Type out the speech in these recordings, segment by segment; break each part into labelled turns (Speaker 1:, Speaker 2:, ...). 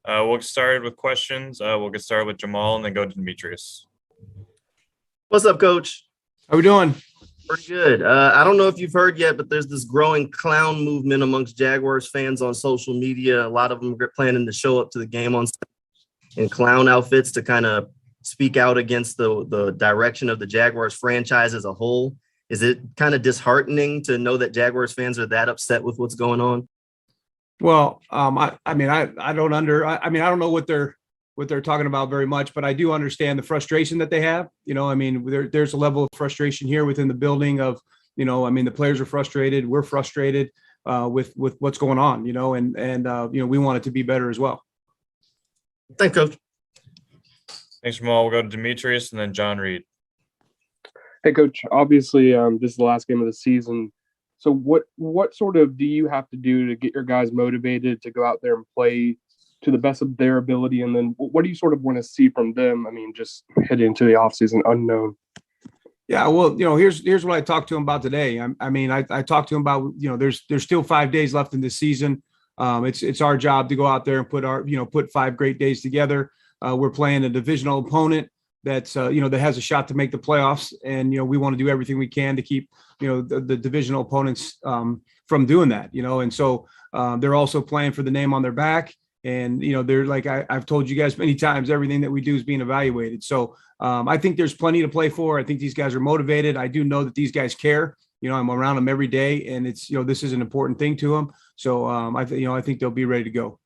Speaker 1: We'll get started with questions. We'll get started with Jamal and then go to Demetrius.
Speaker 2: What's up, Coach?
Speaker 3: How we doing?
Speaker 2: Pretty good. I don't know if you've heard yet, but there's this growing clown movement amongst Jaguars fans on social media. A lot of them are planning to show up to the game on in clown outfits to kind of speak out against the direction of the Jaguars franchise as a whole. Is it kind of disheartening to know that Jaguars fans are that upset with what's going on?
Speaker 3: Well, I don't know what they're talking about very much, but I do understand the frustration that they have. There's a level of frustration here within the building of, the players are frustrated. We're frustrated with what's going on, and we want it to be better as well.
Speaker 2: Thanks, Coach.
Speaker 1: Thanks, Jamal. We'll go to Demetrius and then John Reed.
Speaker 4: Hey, Coach. Obviously, this is the last game of the season. So what sort of do you have to do to get your guys motivated to go out there and play to the best of their ability? And then what do you sort of want to see from them? Just heading into the offseason unknown.
Speaker 3: Yeah, well, here's what I talked to him about today. I talked to him about, there's still 5 days left in this season. It's our job to go out there and put 5 great days together. We're playing a divisional opponent that's that has a shot to make the playoffs, and we want to do everything we can to keep the divisional opponents from doing that. And so they're also playing for the name on their back, and they're like I've told you guys many times, everything that we do is being evaluated. So I think there's plenty to play for. I think these guys are motivated. I do know that these guys care. I'm around them every day, and it's this is an important thing to them. So I think they'll be ready to go.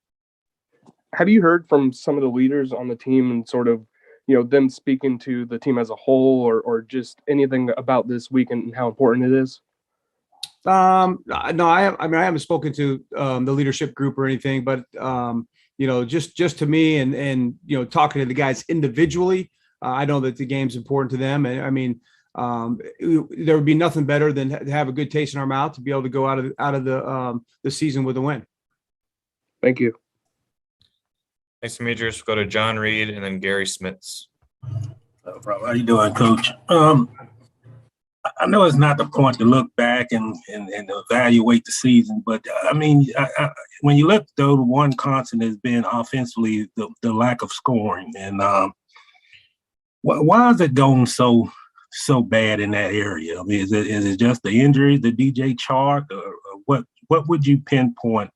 Speaker 4: Have you heard from some of the leaders on the team and sort of them speaking to the team as a whole, or just anything about this weekend and how important it is?
Speaker 3: No, I haven't spoken to the leadership group or anything, but just to me and talking to the guys individually, I know that the game's important to them. And there would be nothing better than to have a good taste in our mouth to be able to go out of the season with a win.
Speaker 4: Thank you.
Speaker 1: Thanks, Demetrius. We'll go to John Reed and then Gary Smits.
Speaker 5: No problem. How you doing, Coach? I know it's not the point to look back and evaluate the season, but when you look, though, the one constant has been offensively the lack of scoring. And why is it going so bad in that area? Is it just the injuries, the DJ Chark, or what would you pinpoint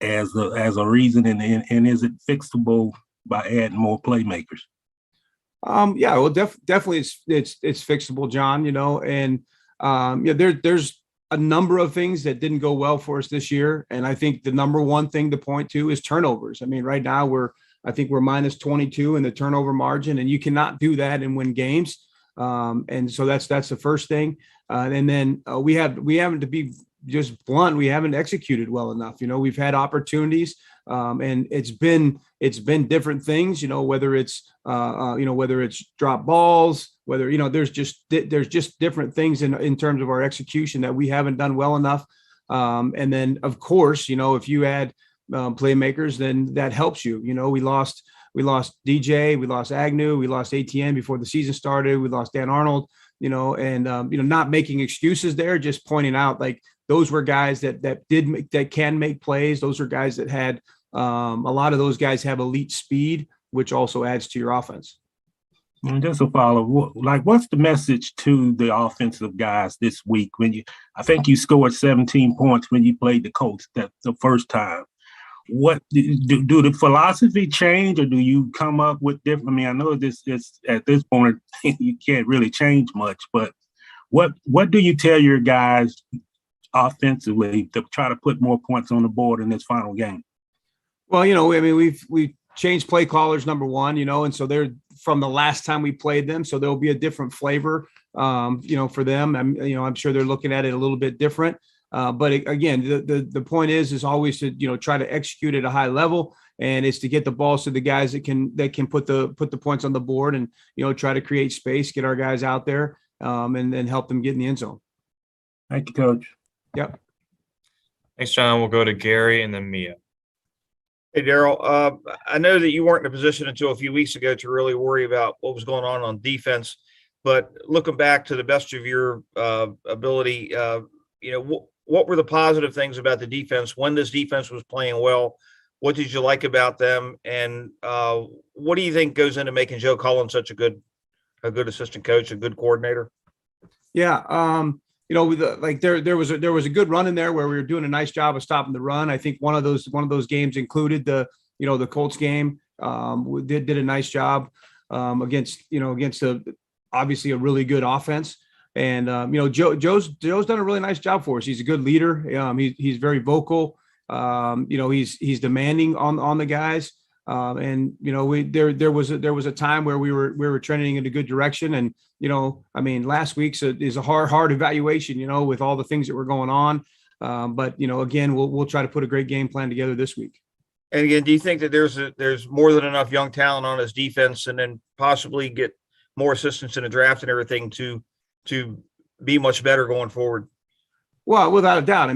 Speaker 5: as a reason, and is it fixable by adding more playmakers?
Speaker 3: Yeah, well, definitely it's fixable, John. There's a number of things that didn't go well for us this year, and I think the number one thing to point to is turnovers. Right now I think we're minus 22 in the turnover margin, and you cannot do that and win games. And so that's the first thing. And then we haven't, to be just blunt, we haven't executed well enough. We've had opportunities, and it's been different things. Whether it's drop balls, whether there's just different things in terms of our execution that we haven't done well enough. And then of course, if you add playmakers, then that helps you. We lost DJ, we lost Agnew, we lost ATN before the season started, we lost Dan Arnold. Not making excuses there, just pointing out like those were guys that can make plays. Those are guys that had a lot of those guys have elite speed, which also adds to your offense.
Speaker 5: And just a follow, what's the message to the offensive guys this week? I think you scored 17 points when you played the Colts the first time. What do the philosophy change, or do you come up with different? I know this is at this point you can't really change much, but what do you tell your guys offensively to try to put more points on the board in this final game?
Speaker 3: Well, we've changed play callers, number one, and so they're from the last time we played them, so there'll be a different flavor, for them. I'm sure they're looking at it a little bit different. But again, the point is always to try to execute at a high level, and it's to get the balls to the guys that can put the points on the board, and try to create space, get our guys out there, and help them get in the end zone.
Speaker 5: Thank you, Coach.
Speaker 3: Yep.
Speaker 1: Thanks, John. We'll go to Gary and then Mia.
Speaker 6: Hey, Darrell. I know that you weren't in a position until a few weeks ago to really worry about what was going on defense, but looking back to the best of your ability, what were the positive things about the defense when this defense was playing well? What did you like about them? And what do you think goes into making Joe Cullen such a good assistant coach, a good coordinator?
Speaker 3: Yeah. There was a good run in there where we were doing a nice job of stopping the run. I think one of those games included the Colts game. We did a nice job against obviously a really good offense. And Joe's done a really nice job for us. He's a good leader. He's very vocal. He's demanding on the guys. There was a time where we were trending in a good direction. And, last week's is a hard evaluation, with all the things that were going on. But again, we'll try to put a great game plan together this week.
Speaker 6: And again, do you think that there's more than enough young talent on his defense, and then possibly get more assistance in the draft and everything to be much better going forward?
Speaker 3: Well, without a doubt.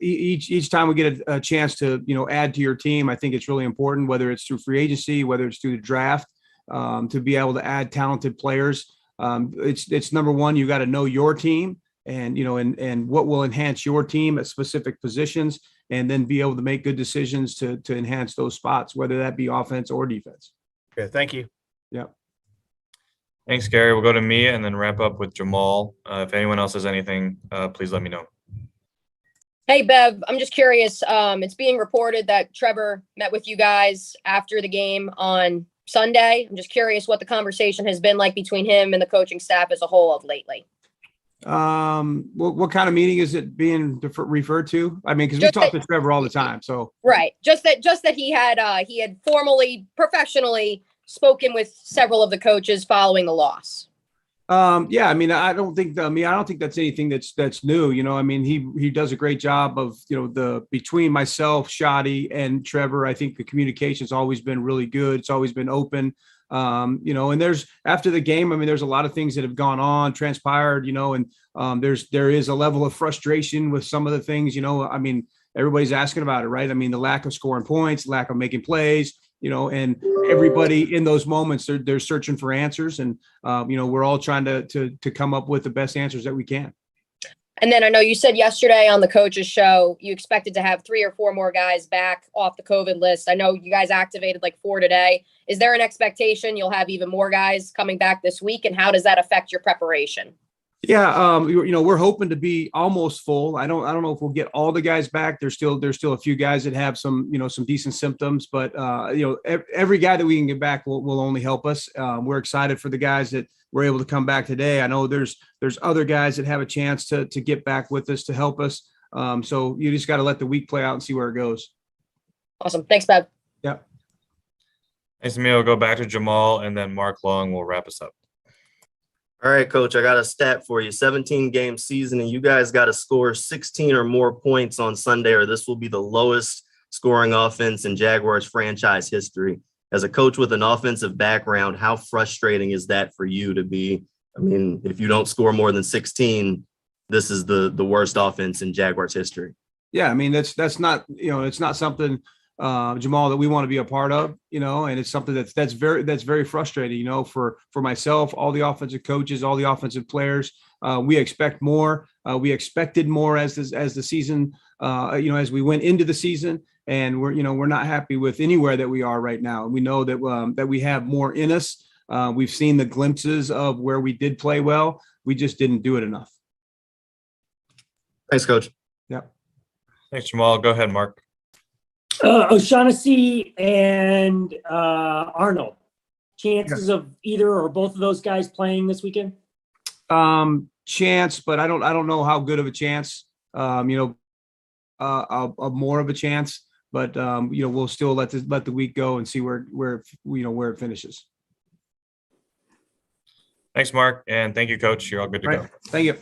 Speaker 3: Each time we get a chance to, add to your team, I think it's really important, whether it's through free agency, whether it's through the draft, to be able to add talented players. It's number one, you got to know your team and what will enhance your team at specific positions, and then be able to make good decisions to enhance those spots, whether that be offense or defense.
Speaker 6: Okay, thank you.
Speaker 3: Yeah.
Speaker 1: Thanks, Gary. We'll go to Mia and then wrap up with Jamal. If anyone else has anything, please let me know.
Speaker 7: Hey, Bev, I'm just curious. It's being reported that Trevor met with you guys after the game on Sunday. I'm just curious what the conversation has been like between him and the coaching staff as a whole of lately.
Speaker 3: What kind of meeting is it being referred to? Because we talk to Trevor all the time. So
Speaker 7: right, just that he had formally, professionally spoken with several of the coaches following the loss.
Speaker 3: I don't think that's anything that's new. He does a great job of, between myself, Shadi, and Trevor. I think the communication's always been really good. It's always been open. And there's, after the game, there's a lot of things that have gone on, transpired, and there is a level of frustration with some of the things, everybody's asking about it, right? The lack of scoring points, lack of making plays, and everybody in those moments, they're searching for answers. And, we're all trying to come up with the best answers that we can.
Speaker 7: And then I know you said yesterday on the coaches show, you expected to have 3 or 4 more guys back off the COVID list. I know you guys activated like 4 today. Is there an expectation you'll have even more guys coming back this week? And how does that affect your preparation?
Speaker 3: Yeah. We're hoping to be almost full. I don't know if we'll get all the guys back. There's still a few guys that have some decent symptoms, but every guy that we can get back will only help us. We're excited for the guys that were able to come back today. I know there's other guys that have a chance to get back with us to help us. So you just got to let the week play out and see where it goes.
Speaker 7: Awesome. Thanks, Bev.
Speaker 3: Yeah.
Speaker 1: Thanks, Mia. We'll go back to Jamal, and then Mark Long will wrap us up.
Speaker 2: All right, Coach, I got a stat for you. 17-game season, and you guys got to score 16 or more points on Sunday, or this will be the lowest scoring offense in Jaguars franchise history. As a coach with an offensive background, how frustrating is that for you to be? If you don't score more than 16, this is the worst offense in Jaguars history.
Speaker 3: Yeah, that's not, it's not something, Jamal, that we want to be a part of, and it's something that's very frustrating, for myself, all the offensive coaches, all the offensive players. We expect more. We expected more as the season, as we went into the season, and we're not happy with anywhere that we are right now. We know that we have more in us. We've seen the glimpses of where we did play well. We just didn't do it enough.
Speaker 2: Thanks, Coach.
Speaker 3: Yeah.
Speaker 1: Thanks, Jamal. Go ahead, Mark.
Speaker 8: O'Shaughnessy and Arnold, chances of either or both of those guys playing this weekend?
Speaker 3: Chance, but I don't know how good of a chance. More of a chance, but we'll still let the week go and see where it finishes.
Speaker 1: Thanks, Mark, and thank you, Coach. You're all good to go.
Speaker 3: Thank you.